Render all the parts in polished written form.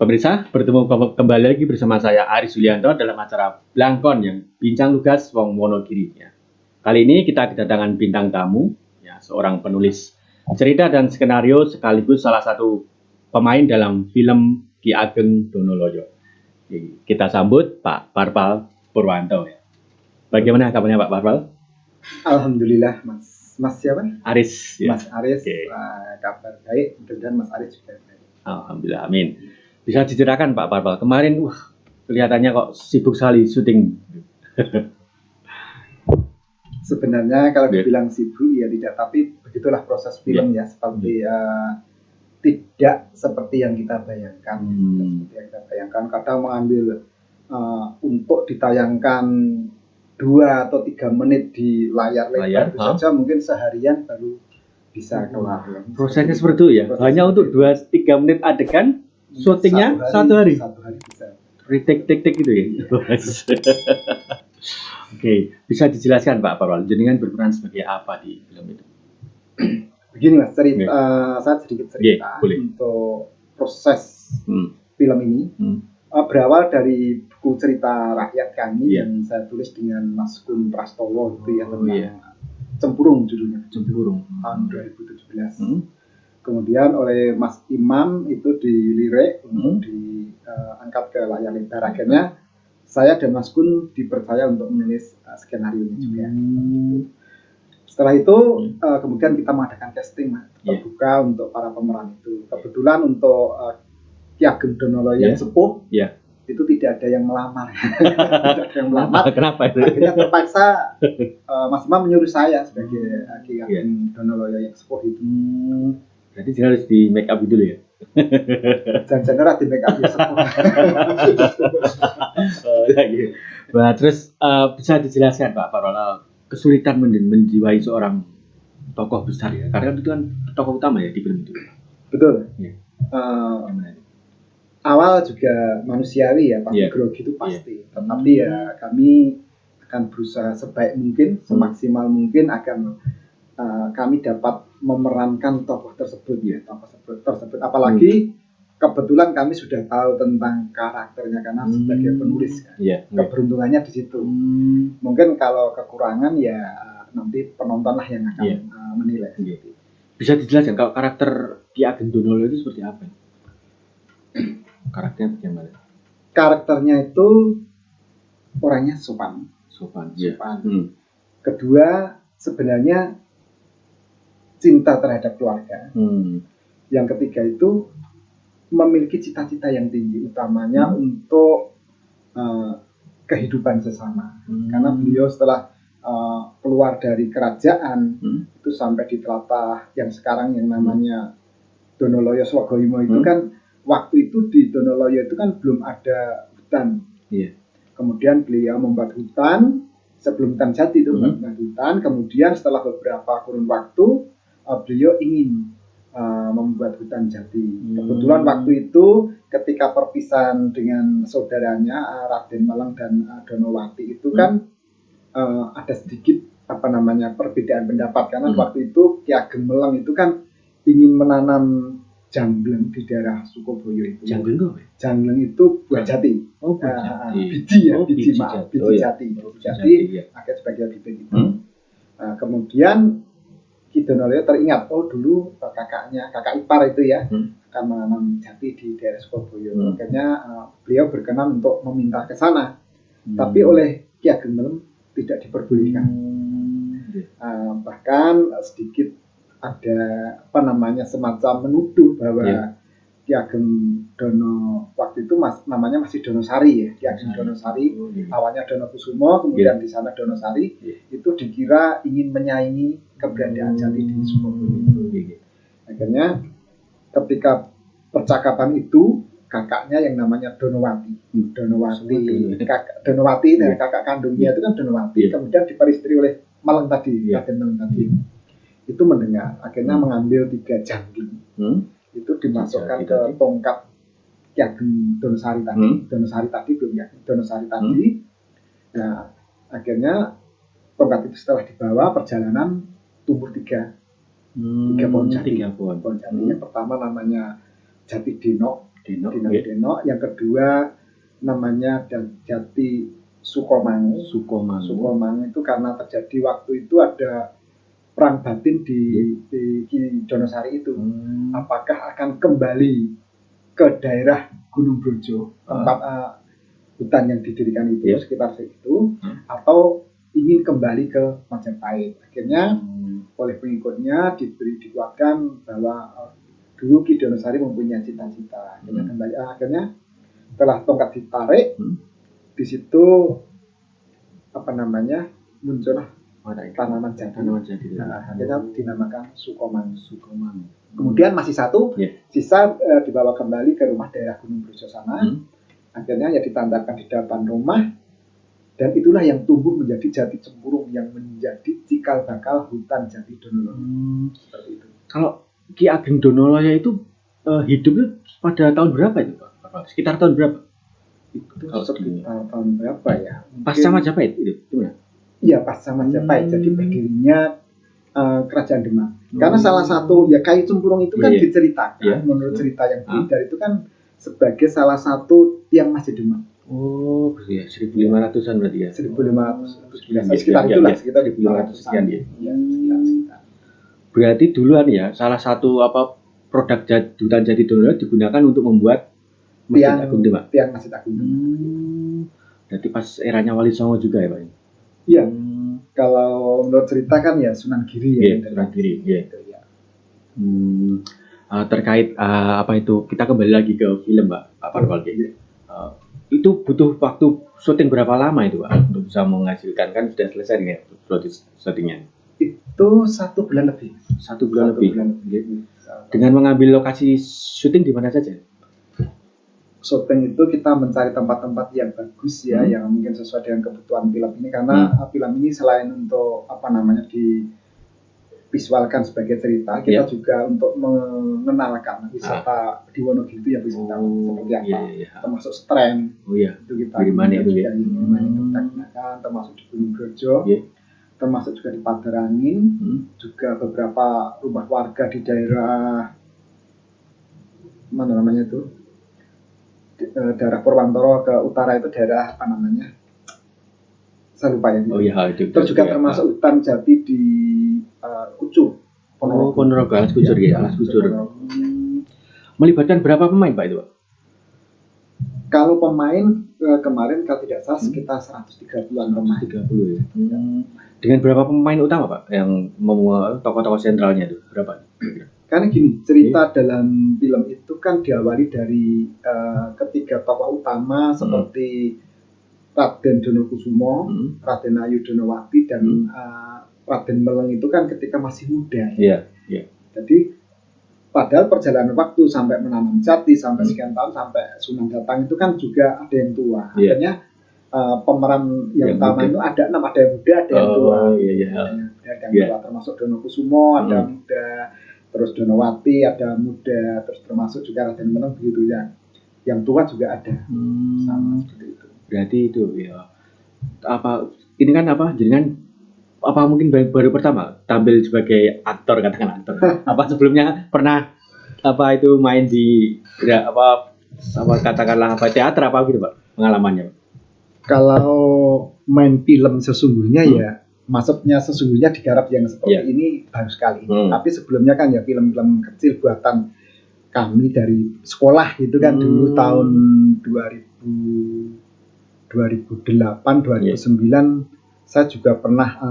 Pemirsa, bertemu kembali lagi bersama saya Aris Yulianto dalam acara Blangkon yang bincang lugas wong Wonogiri. Ya. Kali ini kita kedatangan bintang tamu, ya, seorang penulis cerita dan skenario sekaligus salah satu pemain dalam film Ki Ageng Donoloyo. Kita sambut Pak Parpal Purwanto. Ya. Bagaimana kabarnya Pak Parpal? Alhamdulillah, Mas siapa? Aris. Ya. Mas Aris, Okay. Kabar baik, mudah-mudahan Mas Aris juga baik. Alhamdulillah, amin. Bisa diceritakan Pak Parpal, kemarin kelihatannya kok sibuk sekali syuting. Sebenarnya kalau dibilang sibuk ya tidak, tapi begitulah proses film ya, seperti tidak seperti yang kita bayangkan. Seperti yang kita bayangkan, kadang mengambil untuk ditayangkan 2 atau 3 menit di layar lebar itu saja mungkin seharian baru bisa kelar. Prosesnya seperti itu ya, hanya untuk 2-3 menit adegan. Syutingnya satu hari bisa. Retake gitu ya. Oke, bisa dijelaskan Pak Parwal, jenengan berperan sebagai apa di film itu? Begini Mas, saya sedikit cerita untuk proses film ini. Berawal dari buku cerita rakyat kami yang saya tulis dengan Mas Gun Prastowo itu ya, tentang Cempurung judulnya. Cempurung tahun 2017. Kemudian oleh Mas Imam itu dilirik untuk diangkat ke layar lebar. Akhirnya saya dan Mas Gun dipercaya untuk menulis skenario ini juga. Setelah itu kemudian kita mengadakan casting terbuka untuk para pemeran itu. Kebetulan untuk Ki Ageng Donoloyo yang sepuh itu tidak ada yang melamar. Tidak ada yang melamar. Kenapa itu? Akhirnya terpaksa Mas Imam menyuruh saya sebagai Ki Ageng Donoloyo yang sepuh itu. Berarti harus di make up dulu ya? Jangan di make up ya sepuh. Nah, terus bisa dijelaskan Pak Parwal kesulitan menjiwai seorang tokoh besar ya? Karena itu kan tokoh utama ya di film itu. Betul. Awal juga manusiawi ya, pasti grogi itu pasti. Tetapi ya kami akan berusaha sebaik mungkin, semaksimal mungkin agar kami dapat memerankan tokoh tersebut ya, tokoh tersebut. Apalagi kebetulan kami sudah tahu tentang karakternya karena sebagai penulis kan. Keberuntungannya di situ. Mungkin kalau kekurangan ya nanti penonton lah yang akan menilai. Bisa dijelaskan kalau karakter Ki Ageng Donoloyo itu seperti apa? Karakternya bagaimana? Karakternya itu orangnya sopan. Kedua, sebenarnya cinta terhadap keluarga. Yang ketiga itu memiliki cita-cita yang tinggi, utamanya untuk kehidupan sesama. Karena beliau setelah keluar dari kerajaan itu sampai di tlatah yang sekarang yang namanya Donoloyo Swagoimo itu kan, waktu itu di Donoloyo itu kan belum ada hutan. Kemudian beliau membuat hutan sebelum hutan jati itu, membuat hutan. Kemudian setelah beberapa kurun waktu beliau ingin membuat hutan jati. Kebetulan waktu itu ketika perpisahan dengan saudaranya Raden Maleng dan Donowati itu kan ada sedikit perbedaan pendapat karena waktu itu Ki Ageng Meleng itu kan ingin menanam jangleng di daerah Sukoboyo itu. Jangleng itu buah jati. Biji jati. Akhirnya sebagai bibit itu. Kemudian Ki Donoloyo teringat, dulu kakak ipar itu ya akan menanam jati di daerah Sukoboyo. Akhirnya beliau berkenan untuk meminta ke sana. Tapi oleh Ki Ageng Meleng tidak diperbolehkan. Bahkan sedikit ada semacam menuduh bahwa Ki Ageng Dono waktu itu namanya masih Donosari ya, Ki Ageng Donosari. Awalnya Donokusumo, kemudian di sana Donosari. Itu dikira ingin menyaingi keberadaan jati di Sukoboyo itu. Akhirnya ketika percakapan itu, kakaknya yang namanya Donowati dan kakak kandungnya itu kan Donowati, kemudian diperistri oleh Maleng tadi, Raden Maleng tadi. Itu mendengar, akhirnya mengambil 3 jangleng. Itu dimasukkan ke tongkat Ki Ageng Donosari tadi. Donosari tadi. Nah, akhirnya tongkat itu setelah dibawa perjalanan tumbuh 3 pohon jati. Pohon jati yang pertama namanya Jati Deno, Dino Deno. Yang kedua namanya Jati Sukomangu. Sukomangu itu karena terjadi waktu itu ada perang batin di Ki Donosari itu. Apakah akan kembali ke daerah Gunung Brojo, tempat hutan yang didirikan itu sekitar situ, atau ingin kembali ke Majapahit. Akhirnya oleh pengikutnya dikuatkan bahwa dulu Ki Donosari mempunyai cita-cita. Akhirnya setelah tongkat ditarik, di situ muncullah tanaman jati. Akhirnya dinamakan Sukomangu. Kemudian masih satu sisa dibawa kembali ke rumah daerah Gunung Brojo sana. Akhirnya ya ditandakan di depan rumah, dan itulah yang tumbuh menjadi jati cempurung yang menjadi cikal bakal hutan Jati Donoloyo. Seperti itu. Kalau Ki Ageng Donoloyo itu hidupnya pada tahun berapa itu Pak? Sekitar tahun berapa? Itu sekitar tahun berapa ya? Pasca Majapahit itu gimana? Iya, pasca Majapahit. Jadi berdirinya Kerajaan Demak. Karena salah satu ya kayu cempurung itu kan diceritakan menurut cerita yang beredar itu kan sebagai salah satu tiang Masjid Demak. Oh, ya 1500-an berarti ya. 1500 sekitar itulah, sekitar 1500 sekian ya. Sekitar. Berarti duluan ya salah satu produk hutan Jati Donoloyo digunakan untuk membuat Masjid Agung Demak. Tiang Masjid Agung Demak. Berarti pas eranya Wali Songo juga ya Pak? Iya. Kalau menurut cerita kan ya Sunan Giri ya. Sunan Giri. Terkait kita kembali lagi ke film Pak Parwal. Itu butuh waktu syuting berapa lama itu Pak untuk bisa menghasilkan, kan sudah selesai nih syutingnya? Itu 1 bulan lebih. 1 bulan lebih. Dengan mengambil lokasi syuting di mana saja? Syuting itu kita mencari tempat-tempat yang bagus ya, yang mungkin sesuai dengan kebutuhan film ini, karena film ini selain untuk divisualkan sebagai cerita, kita juga untuk mengenalkan wisata di Wonogiri yang bisa seperti apa, termasuk Stren. Itu kita gunakan, termasuk di Gunung Brojo, termasuk juga di Pagerangin, juga beberapa rumah warga di daerah daerah Purwantoro ke utara itu daerah saya lupa ya. Terus juga termasuk hutan jati di Kucur. Ponorogo, Alas Kucur ya. Melibatkan berapa pemain Pak itu Pak? Kalau pemain kemarin kalau tidak salah sekitar 130-an pemain. 130 ya. Dengan berapa pemain utama Pak yang tokoh-tokoh sentralnya itu berapa? Karena gini, cerita dalam film itu kan diawali dari ketiga tokoh utama seperti Raden Donokusumo, Raden Ayu Donowati, dan Raden Meleng itu kan ketika masih muda. Jadi padahal perjalanan waktu sampai menanam jati, sampai sekian tahun, sampai Sunan datang itu kan juga ada yang tua. Akhirnya pemeran yang utama itu ada 6, ada yang muda, ada yang tua. Ada yang tua, termasuk Donokusumo, ada muda, terus Donowati ada muda, terus termasuk juga Raden Meleng begitu ya. Yang tua juga ada. Sama seperti itu. Berarti itu ya. Ini kan mungkin baru pertama tampil sebagai aktor, katakan aktor. Sebelumnya pernah main di katakanlah teater gitu Pak pengalamannya Pak? Kalau main film sesungguhnya ya maksudnya sesungguhnya digarap yang seperti ini baru sekali. Tapi sebelumnya kan ya film-film kecil buatan kami dari sekolah gitu kan dulu tahun 2008, 2009 saya juga pernah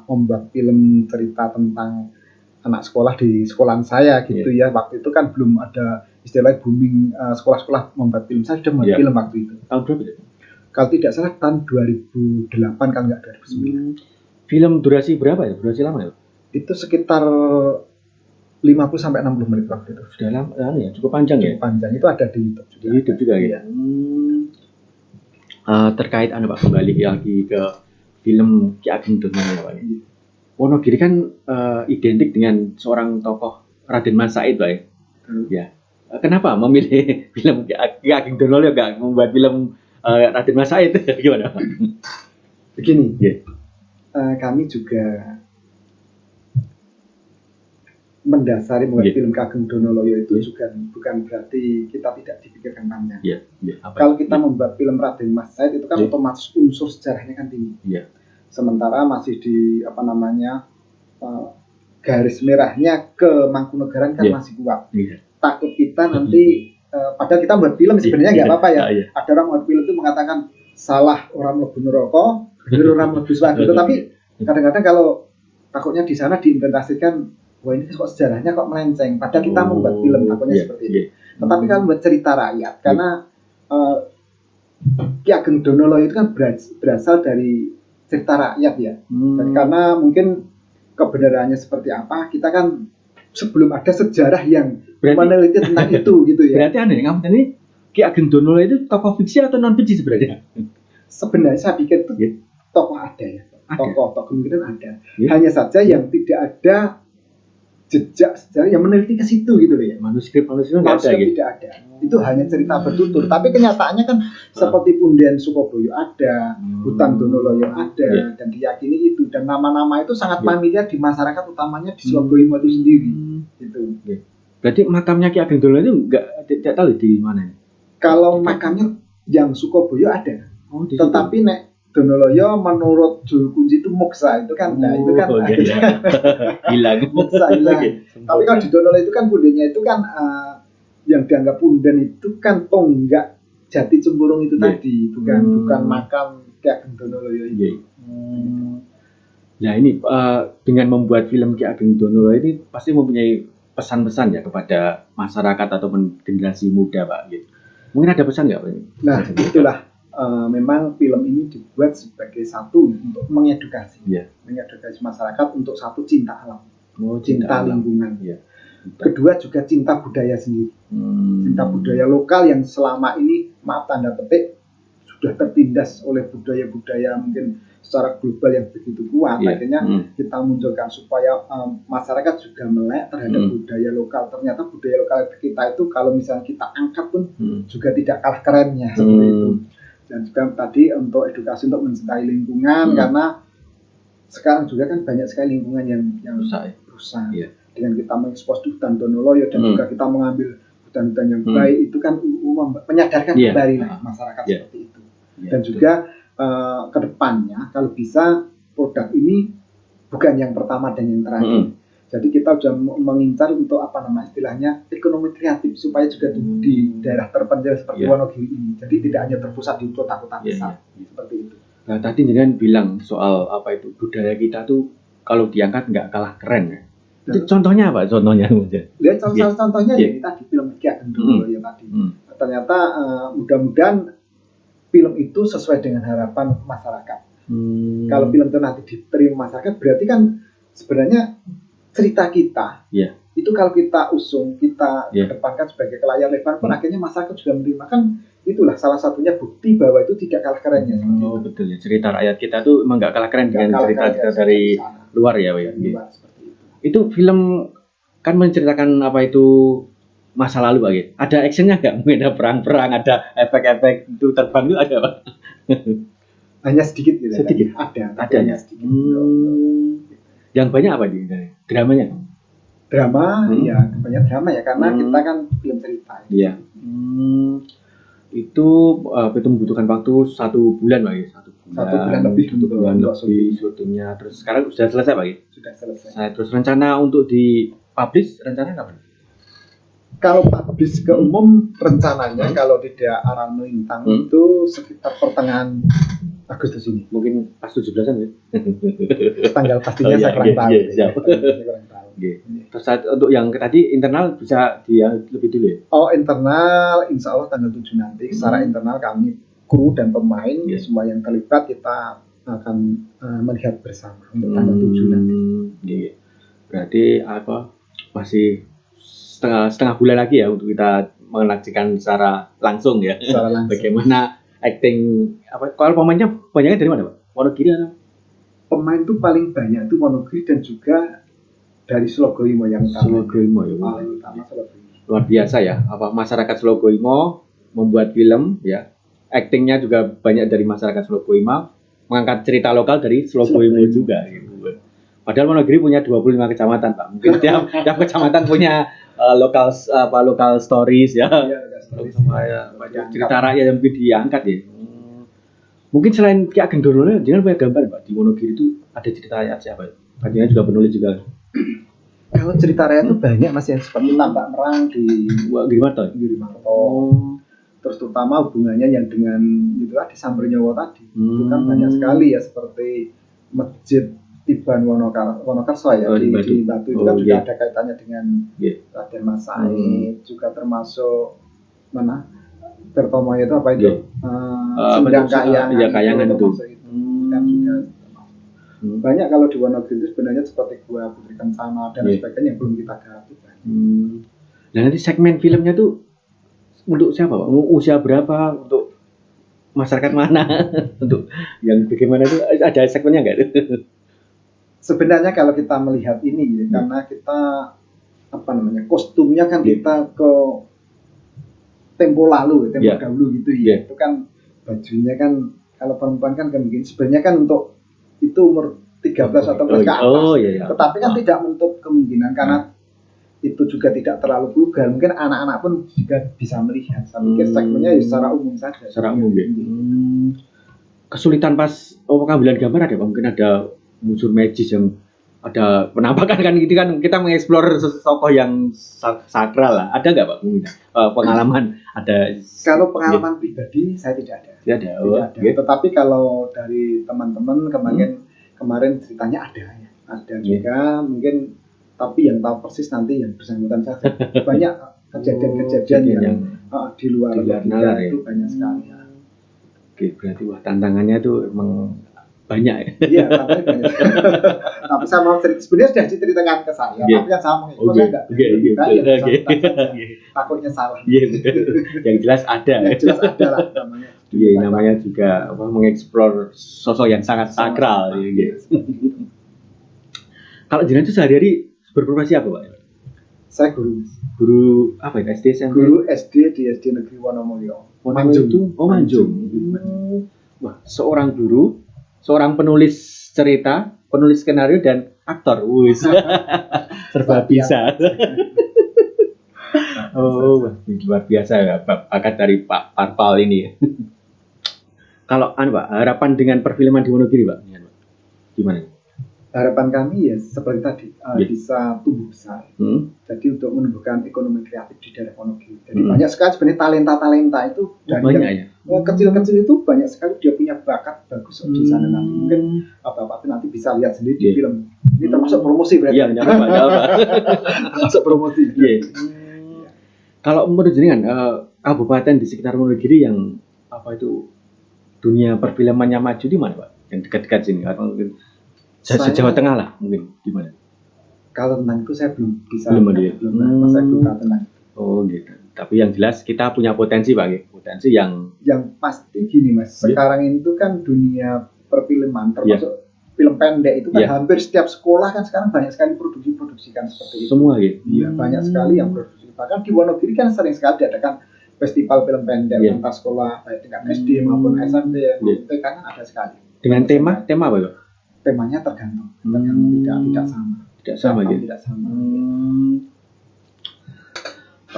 membuat film cerita tentang anak sekolah di sekolahan saya gitu ya. Waktu itu kan belum ada istilah booming sekolah-sekolah membuat film. Saya sudah membuat film waktu itu. Tahun berapa itu? Kalau tidak salah tahun 2008 kalau nggak 2009. Film durasi berapa ya? Durasi lama ya? Itu sekitar 50 sampai 60 menit waktu itu. Sudah lama ya, cukup panjang ya? Cukup panjang, itu ada di YouTube juga. Di YouTube juga ya? Terkait Pak, kembali lagi ke film Ki Ageng Donoloyo Pak. Wonogiri kan identik dengan seorang tokoh Raden Mas Said Pak ya. Kenapa memilih film Ki Ageng Donoloyo nggak membuat film Raden Mas Said? Gimana Pak? Begini, kami juga mendasari membuat film Ki Ageng Donoloyo itu juga bukan berarti kita tidak dipikirkan panjang. Kalau kita membuat film Raden Mas Said itu kan otomatis unsur sejarahnya kan tinggi. Sementara masih di garis merahnya ke Mangkunegaran kan masih kuat. Takut kita nanti padahal kita buat film sebenarnya nggak apa-apa ya. Ada orang buat film itu mengatakan salah orang mlebu neraka, bener orang mlebu swarga. Tapi kadang-kadang kalau takutnya di sana diimplementasikan, wah ini kok sejarahnya kok melenceng. Padahal kita membuat film takutnya seperti itu. Tetapi kalau membuat cerita rakyat, karena Ki Ageng Donoloyo itu kan berasal dari cerita rakyat ya. Dan karena mungkin kebenarannya seperti apa, kita kan sebelum ada sejarah yang meneliti tentang itu gitu ya. Berarti aneh, kamu ini Ki Ageng Donoloyo itu tokoh fiksi atau non fiksi sebenarnya? Sebenarnya saya pikir itu tokoh ada ya. Tokoh kemungkinan ada. Hanya saja yang tidak ada jejak sejarah yang meneliti ke situ gitu loh ya. Manuskrip tidak ada. Itu hanya cerita bertutur. Tapi kenyataannya kan seperti Punden Sukoboyo ada, Hutan Donoloyo ada, dan diyakini itu. Dan nama-nama itu sangat familiar di masyarakat, utamanya di Surabaya itu sendiri. Gitu. Berarti makamnya Ki Ageng Donoloyo itu tidak tahu di mana? Kalau makamnya yang Sukoboyo ada. Tetapi nek Donoloyo menurut juru kunci itu moksa itu kan, itu kan hilang. Moksa hilang. Tapi kalau di Donoloyo itu kan pundennya itu kan yang dianggap punden itu kan tonggak Jati Cemburung itu tadi, bukan makam Ki Ageng Donoloyo itu. Nah ini dengan membuat film Ki Ageng Donoloyo ini pasti mempunyai pesan-pesan ya kepada masyarakat ataupun generasi muda Pak. Gitu. Mungkin ada pesan nggak Pak? Nah itulah. Memang film ini dibuat sebagai satu untuk mengedukasi, mengedukasi masyarakat untuk satu cinta alam, cinta lingkungan. Kedua juga cinta budaya sendiri, cinta budaya lokal yang selama ini maaf tanda petik sudah tertindas oleh budaya-budaya mungkin secara global yang begitu kuat. Akhirnya kita munculkan supaya masyarakat juga melek terhadap budaya lokal. Ternyata budaya lokal kita itu kalau misalnya kita angkat pun juga tidak kalah kerennya seperti itu. Dan juga tadi untuk edukasi untuk mencintai lingkungan karena sekarang juga kan banyak sekali lingkungan yang rusak. Dengan kita mengekspos hutan Donoloyo dan juga kita mengambil hutan-hutan yang baik itu kan menyadarkan kembali masyarakat seperti itu. Dan juga kedepannya kalau bisa produk ini bukan yang pertama dan yang terakhir. Jadi kita sudah mengincar untuk istilahnya ekonomi kreatif supaya juga di daerah terpencil seperti Wonogiri ini. Jadi tidak hanya terpusat di kota-kota besar seperti itu. Nah tadi jangan bilang soal budaya kita tuh kalau diangkat nggak kalah keren ya. Itu contohnya apa? Contohnya lihat contohnya ya tadi film Ki Ageng Donoloyo tadi. Ternyata mudah-mudahan film itu sesuai dengan harapan masyarakat. Kalau film itu nanti diterima masyarakat berarti kan sebenarnya cerita kita itu kalau kita usung, kita kedepankan sebagai ke layar lebar pun akhirnya masyarakat juga menerima kan, itulah salah satunya bukti bahwa itu tidak kalah kerennya. Betul ya, cerita rakyat kita tuh emang nggak kalah keren dengan cerita kita dari luar ya Pak. Itu film kan menceritakan masa lalu Pak. Ada actionnya nggak? Mungkin ada perang-perang, ada efek-efek itu terbang itu ada Pak? Hanya sedikit gitu. Sedikit. Ada hanya sedikit. Yang banyak apa di dramanya? Drama, ya banyak drama ya karena kita kan film cerita. Iya. Itu membutuhkan waktu 1 bulan Pak. 1 bulan lebih. 1 bulan lebih syutingnya. Terus sekarang sudah selesai Pak? Sudah selesai. Terus rencana untuk dipublish rencana kapan? Kalau publish ke umum rencananya kalau tidak arang melintang itu sekitar pertengahan Agustus ini. Mungkin pas 17-an ya. Tanggal pastinya saya kurang tahu. Terus untuk yang tadi internal bisa lebih dulu ya? Internal insya Allah tanggal 7 nanti. Secara internal kami kru dan pemain semua yang terlibat kita akan melihat bersama untuk tanggal 7 nanti. Berarti masih setengah bulan lagi ya untuk kita menyaksikan secara langsung ya. Bagaimana acting kalau pemainnya banyaknya dari mana Pak? Wonogiri atau? Pemain itu paling banyak itu Wonogiri dan juga dari Slogoimo yang Slogoimo ya. Paling utama Slogoimo. Luar biasa ya. Masyarakat Slogoimo membuat film ya. Actingnya juga banyak dari masyarakat Slogoimo, mengangkat cerita lokal dari Slogoimo juga gitu. Padahal Wonogiri punya 25 kecamatan, Pak. Mungkin tiap kecamatan punya lokal stories ya. Iya, stories. Cerita rakyat yang mungkin diangkat ya. Mungkin selain Ki Ageng Dono, jangan punya gambar, Pak. Di Wonogiri itu ada cerita rakyat siapa? Katanya juga penulis juga. Kalau cerita rakyat itu banyak Mas yang seperti Tambak Merang di Girimarto. Terus terutama hubungannya yang dengan itu di Sambernyowo tadi. Itu kan banyak sekali ya, seperti Masjid Tiban Wonokerso ya di Batu itu kan juga ada kaitannya dengan Raden Mas Said, juga termasuk mana Bertomo itu apa itu Sendang Kayangan itu kan juga banyak. Kalau di Wonogiri itu sebenarnya seperti Gua Putri Kencana dan sebagainya yang belum kita garap. Nah nanti segmen filmnya tuh untuk siapa, Pak? Usia berapa, untuk masyarakat mana, untuk yang bagaimana itu ada segmennya nggak? Sebenarnya kalau kita melihat ini karena kita kostumnya kan kita ke tempo lalu, dahulu gitu ya. Itu kan bajunya kan kalau perempuan kan begini. Sebenarnya kan untuk itu umur 13 atau ke atas. Tetapi kan tidak menutup kemungkinan karena itu juga tidak terlalu vulgar. Mungkin anak-anak pun juga bisa melihat. Saya pikir segmennya secara umum saja. Secara umum ya. Kesulitan pas pengambilan gambar ada, Pak? Mungkin ada unsur magis yang ada penampakan kan, gitu kan, kita mengeksplor tokoh yang sakral lah. Ada nggak, Pak? Pengalaman ada? Kalau pengalaman pribadi saya tidak ada. Tidak ada. Tetapi kalau dari teman-teman kemarin ceritanya ada juga mungkin, tapi yang tahu persis nanti yang bersangkutan saja. Banyak kejadian yang di luar logika itu banyak sekali. Oke, berarti tantangannya itu emang banyak ya? Iya, tantangannya banyak. Tapi saya mau cerita, sebenarnya sudah diceritakan ke saya, tapi kan saya mengeksplornya enggak. Takutnya salah. Yang jelas ada. Yang jelas ada lah namanya. Namanya juga mengeksplor sosok yang sangat sakral. Kalau jenengan itu sehari-hari berprofesi apa, Pak? Saya guru. Guru apa ya? SD, SMP? Guru SD di SD Negeri Wonomulyo. Manjung. Manjung. Wah, seorang guru, seorang penulis cerita, penulis skenario dan aktor. Serba bisa. Luar biasa ya bakat dari Pak Parpal ini. Kalau Pak, harapan dengan perfilman di Wonogiri, Pak, gimana? Harapan kami ya seperti tadi bisa tumbuh besar. Jadi untuk menumbuhkan ekonomi kreatif di daerah Wonogiri. Jadi banyak sekali sebenarnya talenta itu dari yang kecil-kecil itu banyak sekali dia punya bakat bagus di sana nanti. Mungkin Bapak nanti bisa lihat sendiri di film. Ini termasuk promosi berarti. Iya, termasuk promosi. Kalau menurut jenengan kabupaten di sekitar Wonogiri yang dunia perfilmannya maju di mana, Pak? Yang dekat-dekat sini atau mungkin Jawa Tengah lah, mungkin gimana? Kalau tentang itu saya belum bisa. Saya belum tahu tentang. Oh gitu. Tapi yang jelas kita punya potensi, Pak. Potensi yang pasti gini, Mas. Sekarang itu kan dunia perfilman termasuk film pendek itu kan hampir setiap sekolah kan sekarang banyak sekali produksi kan seperti itu. Semua gitu. Iya, banyak sekali yang produksi. Bahkan di Wonogiri kan sering sekali diadakan festival film pendek antar sekolah baik tingkat SD maupun SMP TK kan ada sekali. Dengan tema apa, Pak? Temanya tergantung tidak sama. Tidak sama gitu. Tidak sama.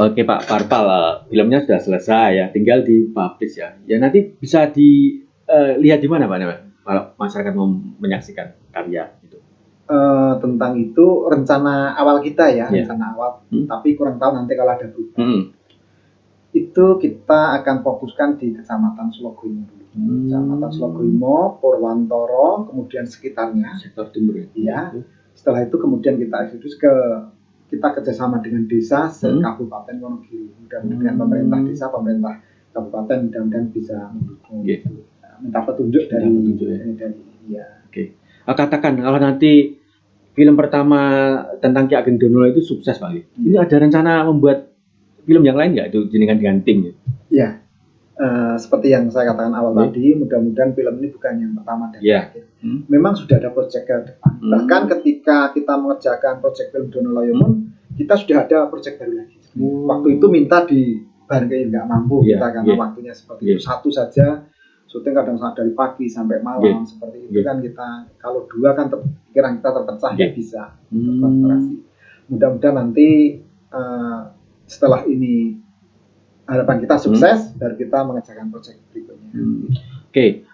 Oke, Pak Parpal, filmnya sudah selesai ya, tinggal dipublish ya. Ya nanti bisa dilihat di mana, Pak? Kalau masyarakat mau menyaksikan karya itu. Tentang itu rencana awal kita rencana awal. Tapi kurang tahu nanti kalau ada perubahan. Itu kita akan fokuskan di Kecamatan Slogoimo dulu. Kecamatan Slogoimo, Purwantoro, kemudian sekitarnya. Sektor timur ya. Iya. Setelah itu kemudian kita eksodus kita kerjasama dengan desa se-Kabupaten Wonogiri. Mudah-mudahan dengan pemerintah desa, pemerintah kabupaten mudah-mudahan bisa mendukung. Minta petunjuk dari. Oke. Katakan kalau nanti film pertama tentang Ki Ageng Dono itu sukses, Pak. Ini ada rencana membuat film yang lain nggak itu jenengan dengan tim? Ya, seperti yang saya katakan awal tadi, mudah-mudahan film ini bukan yang pertama dan terakhir. Memang sudah ada proyek ke depan. Bahkan ketika kita mengerjakan proyek film Dono Loyo pun, kita sudah ada proyek baru lagi. Waktu itu minta di Barangkali nggak mampu kita karena waktunya seperti itu. Satu saja syuting kadang dari pagi sampai malam seperti itu kan kita kalau 2 kan pikiran kita terpecah ya bisa konsentrasi. Mudah-mudahan nanti setelah ini harapan kita sukses baru kita mengerjakan proyek berikutnya. Oke,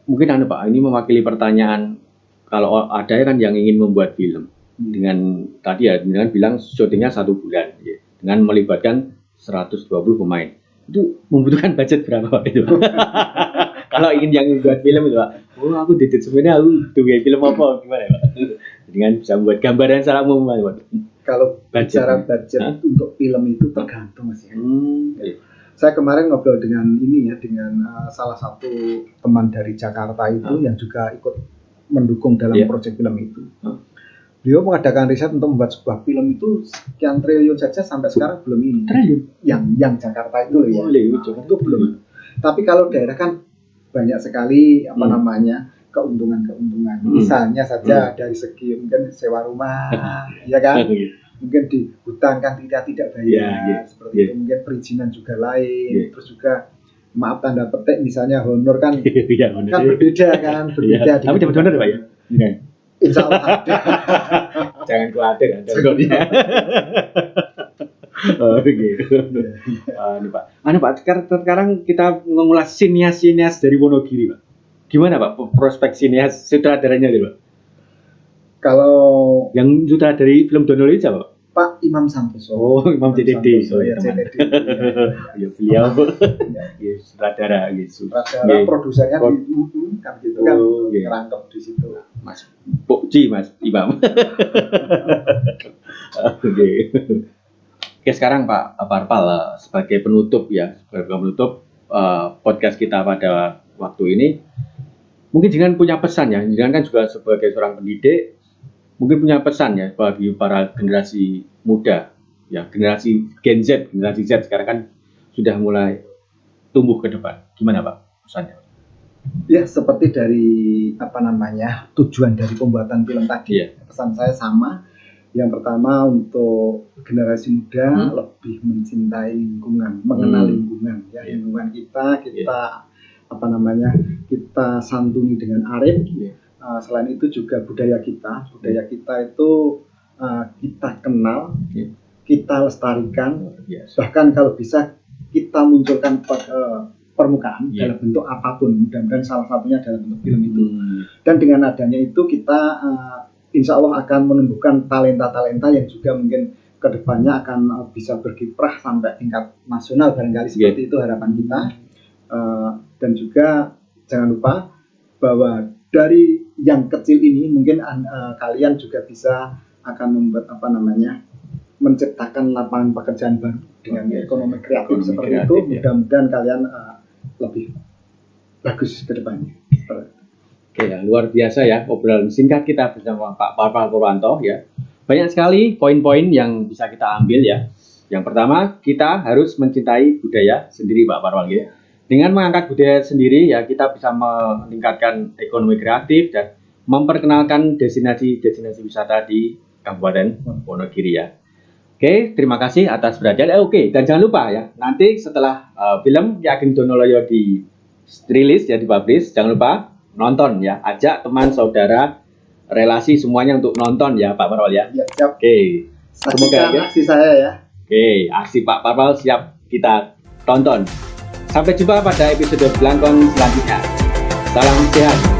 mungkin Pak, ini mewakili pertanyaan kalau ada kan yang ingin membuat film dengan tadi ya dengan bilang syutingnya 1 bulan dengan melibatkan 120 pemain. Itu membutuhkan budget berapa Pak itu? Kalau ingin yang membuat film itu Pak, aku didit sebenarnya aku bikin film apa gimana Pak? Dengan bisa membuat gambaran secara umum Pak. Kalau bicara budget untuk film itu tergantung Mas ya. Saya kemarin ngobrol dengan dengan salah satu teman dari Jakarta itu yang juga ikut mendukung dalam proyek film itu. Beliau mengadakan riset untuk membuat sebuah film itu sekian triliun saja sampai sekarang belum ini. Triliun? Yang Jakarta itu loh ya. Itu belum. Tapi kalau daerah kan banyak sekali keuntungan-keuntungan. Misalnya saja dari segi mungkin sewa rumah, ya kan? Mungkin di hutan kan tidak bayar seperti itu, mungkin perizinan juga lain, terus juga maaf tanda petik misalnya honor kan kan berbeda tapi dapat honor Pak ya? Insya Allah ada. Jangan khawatir ada honornya. Gitu. Ini Pak, sekarang kita mengulas sinias dari Wonogiri Pak. Gimana Pak prospek sinias sutradaranya Pak? Kalau yang sutradari film Dono itu siapa Pak Imam Santoso. Oh, Imam CDD. CDD. Ya beliau ya sutradara gitu. Sutradara produsernya kan gitu kan ngerangkep di situ. Mas Pokci Mas Imam. Oke, sekarang Pak Parpal sebagai penutup podcast kita pada waktu ini, mungkin jangan punya pesan ya, jangan kan juga sebagai seorang pendidik, mungkin punya pesan ya bagi para generasi muda, ya generasi Gen Z, generasi Z sekarang kan sudah mulai tumbuh ke depan. Gimana Pak pesannya? Ya seperti dari tujuan dari pembuatan film tadi, pesan saya sama. Yang pertama untuk generasi muda lebih mencintai lingkungan, mengenal lingkungan, ya lingkungan kita kita santuni dengan arif. Selain itu juga budaya kita itu kita kenal, kita lestarikan, bahkan kalau bisa kita munculkan permukaan dalam bentuk apapun, mudah-mudahan salah satunya dalam bentuk film itu. Dan dengan adanya itu kita insya Allah akan menumbuhkan talenta-talenta yang juga mungkin kedepannya akan bisa berkiprah sampai tingkat nasional barangkali seperti itu harapan kita. Dan juga jangan lupa bahwa dari yang kecil ini mungkin kalian juga bisa akan membuat menciptakan lapangan pekerjaan baru dengan ekonomi kreatif seperti itu. Mudah-mudahan kalian lebih bagus ke depannya. Oke ya, luar biasa ya obrolan singkat kita bersama Pak Parpal Purwanto ya. Banyak sekali poin-poin yang bisa kita ambil ya. Yang pertama, kita harus mencintai budaya sendiri Pak Parpal ya. Dengan mengangkat budaya sendiri ya kita bisa meningkatkan ekonomi kreatif dan memperkenalkan destinasi wisata di Kabupaten Wonogiri ya. Oke, terima kasih atas perhatian. Oke, dan jangan lupa ya, nanti setelah film Ki Ageng Donoloyo dirilis ya, dipublish, jangan lupa nonton ya, ajak teman, saudara, relasi semuanya untuk nonton ya Pak Parpal ya. Ya, siap. Oke. Semoga aksi saya ya. Oke, aksi Pak Parpal siap kita tonton. Sampai jumpa pada episode Blangkon selanjutnya. Salam sehat.